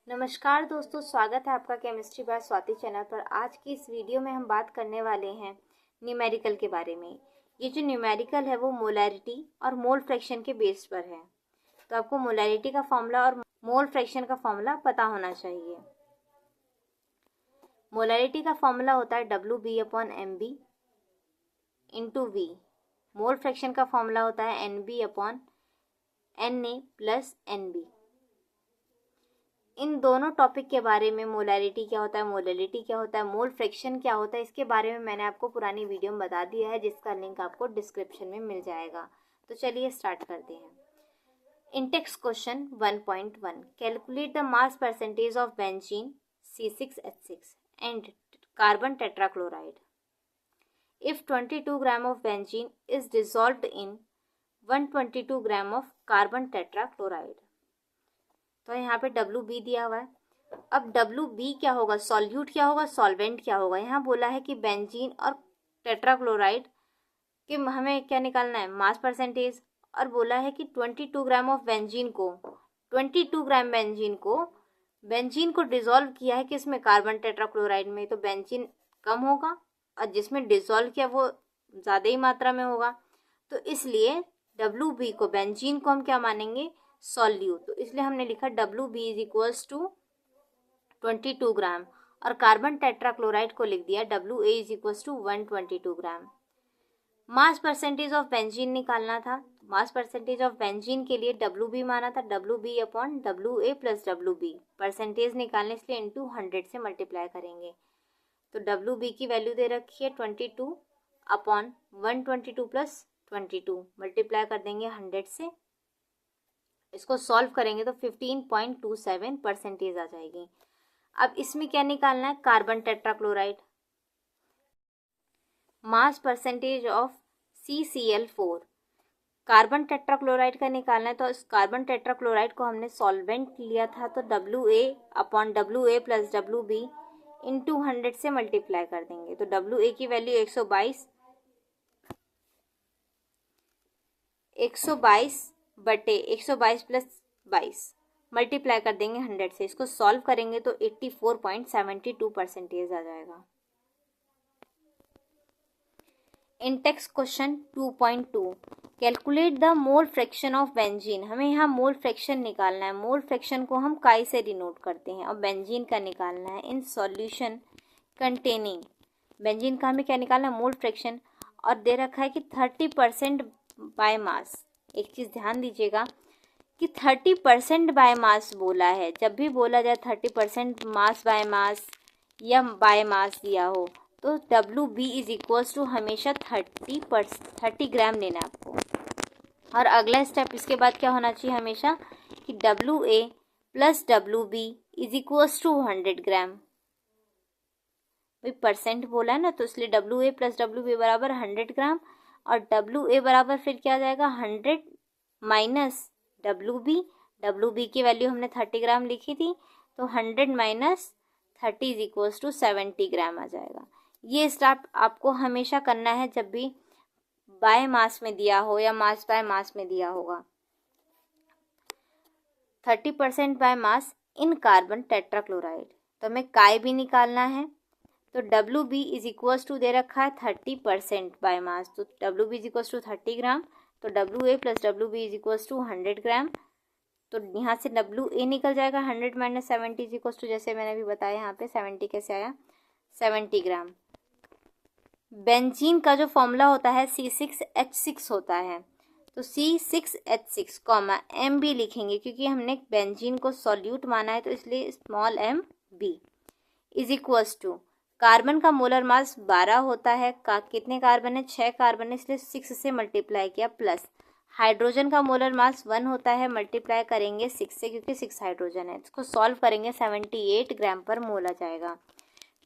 नमस्कार दोस्तों, स्वागत है आपका केमिस्ट्री बाय स्वाति चैनल पर। आज की इस वीडियो में हम बात करने वाले हैं न्यूमेरिकल के बारे में। ये जो न्यूमेरिकल है वो मोलैरिटी और मोल फ्रैक्शन के बेस पर है। तो आपको मोलैरिटी का फॉर्मूला और मोल फ्रैक्शन का फॉर्मूला पता होना चाहिए। मोलैरिटी का फॉर्मूला होता है WB/MB into V। Mole fraction का फॉर्मूला होता है NB/NA+NB। इन दोनों टॉपिक के बारे में, मोलैरिटी क्या होता है, मोलैलिटी क्या होता है, मोल फ्रैक्शन क्या होता है, इसके बारे में मैंने आपको पुरानी वीडियो में बता दिया है, जिसका लिंक आपको डिस्क्रिप्शन में मिल जाएगा। तो चलिए स्टार्ट करते हैं। Intex question 1.1, calculate the mass percentage of benzene C6H6 and carbon tetrachloride if 22 gram of benzene is dissolved in 122 gram of carbon tetrachloride. तो यहाँ पे WB दिया हुआ है। अब WB क्या होगा, सॉल्यूट क्या होगा, सॉल्वेंट क्या होगा। यहाँ बोला है कि बेंजीन और टेट्राक्लोराइड के हमें क्या निकालना है, मास परसेंटेज। और बोला है कि 22 ग्राम ऑफ बेंजीन को, 22 ग्राम बेंजीन को डिसॉल्व किया है किसमें, कार्बन टेट्राक्लोराइड में। तो बेंजीन कम होगा और जिसमें डिसॉल्व किया वो ज़्यादा ही मात्रा में होगा। तो इसलिए WB को, बेंजीन को हम क्या मानेंगे, सॉल्यूट। तो इसलिए हमने लिखा WB is equals to 22 gram और कार्बन टेट्राक्लोराइड को लिख दिया WA is equals to 122 gram. Mass percentage of benzene निकालना था। मास परसेंटेज ऑफ बेंजीन के लिए WB माना था, WB/WA+WB। परसेंटेज निकालने इसलिए इंटू 100 से मल्टीप्लाई करेंगे। तो WB की वैल्यू दे रखी है 22/122+22, मल्टीप्लाई कर देंगे 100 से। इसको सॉल्व करेंगे तो 15.27 परसेंटेज आ जाएगी। अब इसमें क्या निकालना है, carbon tetrachloride. Mass percentage of CCl4 carbon tetrachloride का निकालना है। तो इस कार्बन टेट्राक्लोराइड को हमने सॉल्वेंट लिया था, तो WA/WA+WB इंटू 100 से मल्टीप्लाई कर देंगे। तो WA की वैल्यू 122 + 22 मल्टीप्लाई कर देंगे 100 से। इसको सॉल्व करेंगे तो 84.72 परसेंटेज आ जाएगा। Intex question 2.2, calculate the mole fraction of benzene. हमें यहाँ मोल फ्रैक्शन निकालना है। मोल फ्रैक्शन को हम काई से डिनोट करते हैं और बेंजीन का निकालना है। इन सॉल्यूशन कंटेनिंग, बेंजीन का हमें क्या निकालना है, मोल फ्रैक्शन। और दे रखा है कि 30% बाय मास। एक चीज़ ध्यान दीजिएगा कि 30% बाय मास बोला है। जब भी बोला जाए 30% मास बाय मास या बाय मास दिया हो, तो WB इज इक्वल्स टू हमेशा 30 ग्राम लेना है आपको। और अगला स्टेप इसके बाद क्या होना चाहिए हमेशा, कि WA+WB इज इक्वल्स टू 100 ग्राम। भाई परसेंट बोला है ना, तो इसलिए WA+WB बराबर 100 ग्राम। और WA बराबर फिर क्या आ जाएगा, 100 माइनस WB की वैल्यू हमने 30 ग्राम लिखी थी, तो 100 माइनस 30 इज इक्वल्स टू 70 ग्राम आ जाएगा। ये स्टेप आपको हमेशा करना है जब भी बाय मास में दिया हो या मास बाय मास में दिया होगा। 30% by mass in carbon tetrachloride. तो हमें काई भी निकालना है। तो WB इज इक्वल्स टू दे रखा है 30% बाय मास, तो WB इज इक्वल्स टू 30 ग्राम। तो WA+WB इज इक्वल्स टू 100 ग्राम। तो यहाँ से WA निकल जाएगा, 100 माइनस 70 इज इक्वल्स टू, जैसे मैंने अभी बताया यहाँ पे 70 कैसे आया, 70 ग्राम। बेंजीन का जो फॉर्मूला होता है C6H6 होता है। तो C6H6 MB लिखेंगे, क्योंकि हमने बेंजीन को सॉल्यूट माना है, तो इसलिए small MB is equals to, carbon का मोलर मास 12 होता है। कितने कार्बन है, 6 कार्बन है, इसलिए 6 से मल्टीप्लाई किया, प्लस हाइड्रोजन का मोलर मास 1 होता है, मल्टीप्लाई करेंगे 6 से, क्योंकि 6 हाइड्रोजन है। इसको सॉल्व करेंगे 78 ग्राम पर मोल आ जाएगा।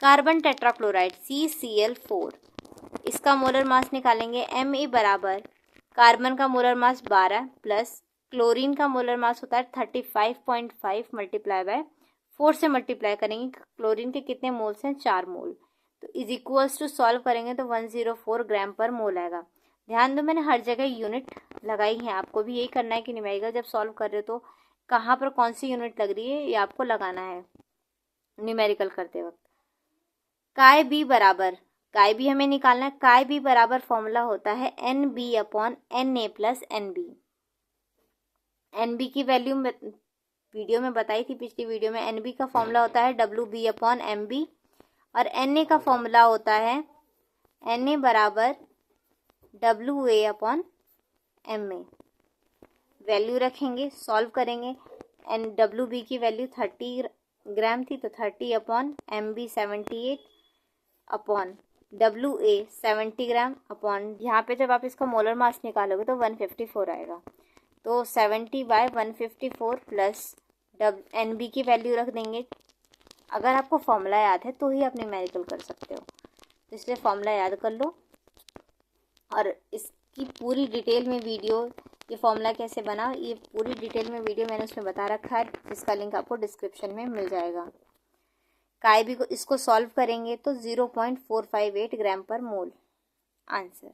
कार्बन टेट्राक्लोराइड CCl4, इसका मोलर मास निकालेंगे। Me बराबर कार्बन का मोलर मास 12 प्लस क्लोरीन का मोलर मास होता है 35.5 मल्टीप्लाई बाय 4 से मल्टीप्लाई करेंगे। क्लोरीन के कितने मोल्स हैं, 4 मोल। तो इज इक्वल्स टू सॉल्व करेंगे तो 104 ग्राम पर मोल आएगा। ध्यान दो, मैंने हर जगह यूनिट लगाई है, आपको भी यही करना है कि न्यूमेरिकल जब सॉल्व कर रहे हो तो कहाँ पर कौन सी यूनिट लग रही है ये आपको लगाना है न्यूमेरिकल करते वक्त। काय बी बराबर, काय बी हमें निकालना है। काय बी बराबर फॉर्मूला होता है N B upon N A plus N B. N B की वैल्यू वीडियो में बताई थी, पिछली वीडियो में। एन बी का फॉर्मूला होता है W B upon M B, और एन ए का फॉर्मूला होता है एन ए बराबर W A upon M A. Value रखेंगे, सॉल्व करेंगे। एन डब्ल्यू बी की वैल्यू 30 ग्राम थी, तो 30 upon M B 78 upon W A 70 gram upon, यहाँ पे जब आप इसका मोलर मास निकालोगे तो 154 आएगा। तो 70/154 प्लस एन बी की वैल्यू रख देंगे। अगर आपको फॉर्मूला याद है तो ही आप न्यूमेरिकल कर सकते हो, तो इसलिए फॉर्मूला याद कर लो। और इसकी पूरी डिटेल में वीडियो, ये फॉर्मूला कैसे बना, ये पूरी डिटेल में वीडियो मैंने उसमें बता रखा है, जिसका लिंक आपको डिस्क्रिप्शन में मिल जाएगा। काय बी को इसको सॉल्व करेंगे तो 0.458 ग्राम पर मोल आंसर।